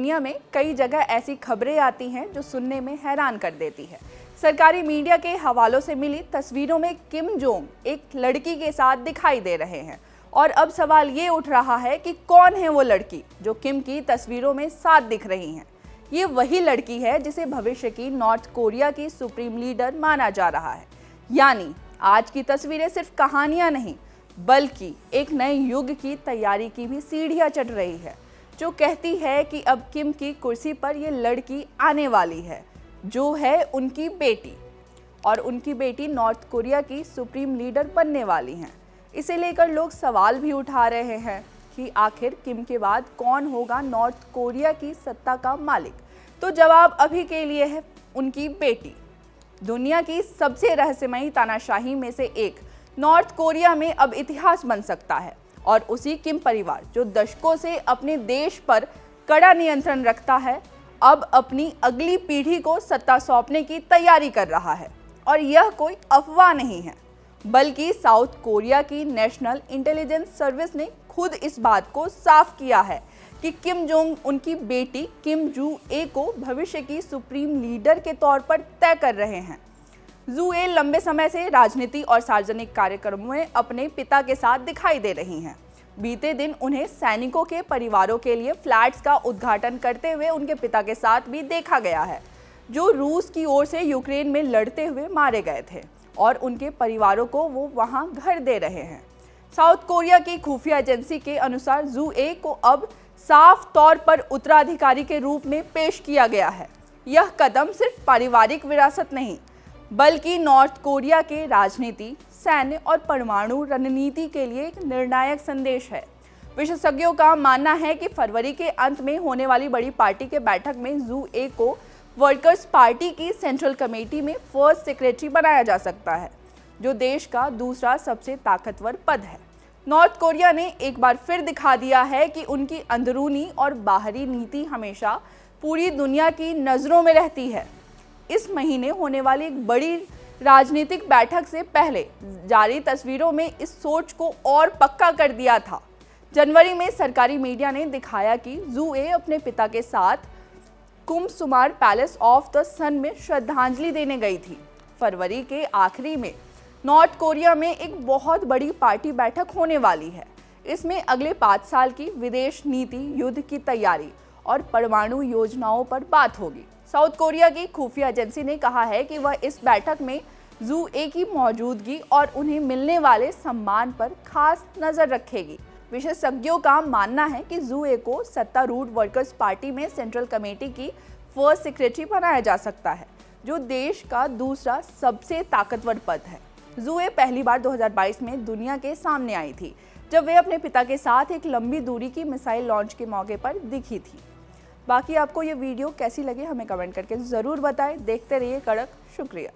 दुनिया में कई जगह ऐसी खबरें आती हैं जो सुनने में हैरान कर देती है। सरकारी मीडिया के हवालों से मिली तस्वीरों में किम जोंग एक लड़की के साथ दिखाई दे रहे हैं और अब सवाल ये उठ रहा है कि कौन है वो लड़की जो किम की तस्वीरों में साथ दिख रही हैं। ये वही लड़की है जिसे भविष्य की नॉर्थ कोरिया की सुप्रीम लीडर माना जा रहा है। यानी आज की तस्वीरें सिर्फ कहानियां नहीं बल्कि एक नए युग की तैयारी की भी सीढ़ियां चढ़ रही है, जो कहती है कि अब किम की कुर्सी पर ये लड़की आने वाली है जो है उनकी बेटी, और उनकी बेटी नॉर्थ कोरिया की सुप्रीम लीडर बनने वाली हैं। इसे लेकर लोग सवाल भी उठा रहे हैं कि आखिर किम के बाद कौन होगा नॉर्थ कोरिया की सत्ता का मालिक। तो जवाब अभी के लिए है उनकी बेटी। दुनिया की सबसे रहस्यमयी तानाशाही में से एक नॉर्थ कोरिया में अब इतिहास बन सकता है और उसी किम परिवार जो दशकों से अपने देश पर कड़ा नियंत्रण रखता है, अब अपनी अगली पीढ़ी को सत्ता सौंपने की तैयारी कर रहा है। और यह कोई अफवाह नहीं है बल्कि साउथ कोरिया की नेशनल इंटेलिजेंस सर्विस ने खुद इस बात को साफ किया है कि किम जोंग उनकी बेटी किम जू ए को भविष्य की सुप्रीम लीडर के तौर पर तय कर रहे हैं। जू ए लंबे समय से राजनीति और सार्वजनिक कार्यक्रमों में अपने पिता के साथ दिखाई दे रही हैं। बीते दिन उन्हें सैनिकों के परिवारों के लिए फ्लैट्स का उद्घाटन करते हुए उनके पिता के साथ भी देखा गया है, जो रूस की ओर से यूक्रेन में लड़ते हुए मारे गए थे, और उनके परिवारों को वो वहां घर दे रहे हैं। साउथ कोरिया की खुफिया एजेंसी के अनुसार जू ए को अब साफ तौर पर उत्तराधिकारी के रूप में पेश किया गया है। यह कदम सिर्फ पारिवारिक विरासत नहीं बल्कि नॉर्थ कोरिया के राजनीति, सैन्य और परमाणु रणनीति के लिए एक निर्णायक संदेश है। विशेषज्ञों का मानना है कि फरवरी के अंत में होने वाली बड़ी पार्टी के बैठक में जू ए को वर्कर्स पार्टी की सेंट्रल कमेटी में फर्स्ट सेक्रेटरी बनाया जा सकता है, जो देश का दूसरा सबसे ताकतवर पद है। नॉर्थ कोरिया ने एक बार फिर दिखा दिया है कि उनकी अंदरूनी और बाहरी नीति हमेशा पूरी दुनिया की नज़रों में रहती है। इस महीने होने वाली एक बड़ी राजनीतिक बैठक से पहले जारी तस्वीरों में इस सोच को और पक्का कर दिया था। जनवरी में सरकारी मीडिया ने दिखाया कि जू ए अपने पिता के साथ कुमसुमार पैलेस ऑफ द सन में श्रद्धांजलि देने गई थी। फरवरी के आखिरी में नॉर्थ कोरिया में एक बहुत बड़ी पार्टी बैठक होने वाली है। इसमें अगले 5 साल की विदेश नीति, युद्ध की तैयारी और परमाणु योजनाओं पर बात होगी। साउथ कोरिया की खुफिया एजेंसी ने कहा है कि वह इस बैठक में जू ए की मौजूदगी और उन्हें मिलने वाले सम्मान पर खास नजर रखेगी। विशेषज्ञों का मानना है कि जू ए को सत्तारूढ़ वर्कर्स पार्टी में सेंट्रल कमेटी की फर्स्ट सेक्रेटरी बनाया जा सकता है, जो देश का दूसरा सबसे ताकतवर पद है। जू ए पहली बार 2022 में दुनिया के सामने आई थी, जब वे अपने पिता के साथ एक लंबी दूरी की मिसाइल लॉन्च के मौके पर दिखी थी। बाकी आपको ये वीडियो कैसी लगी हमें कमेंट करके ज़रूर बताएं। देखते रहिए कड़क। शुक्रिया।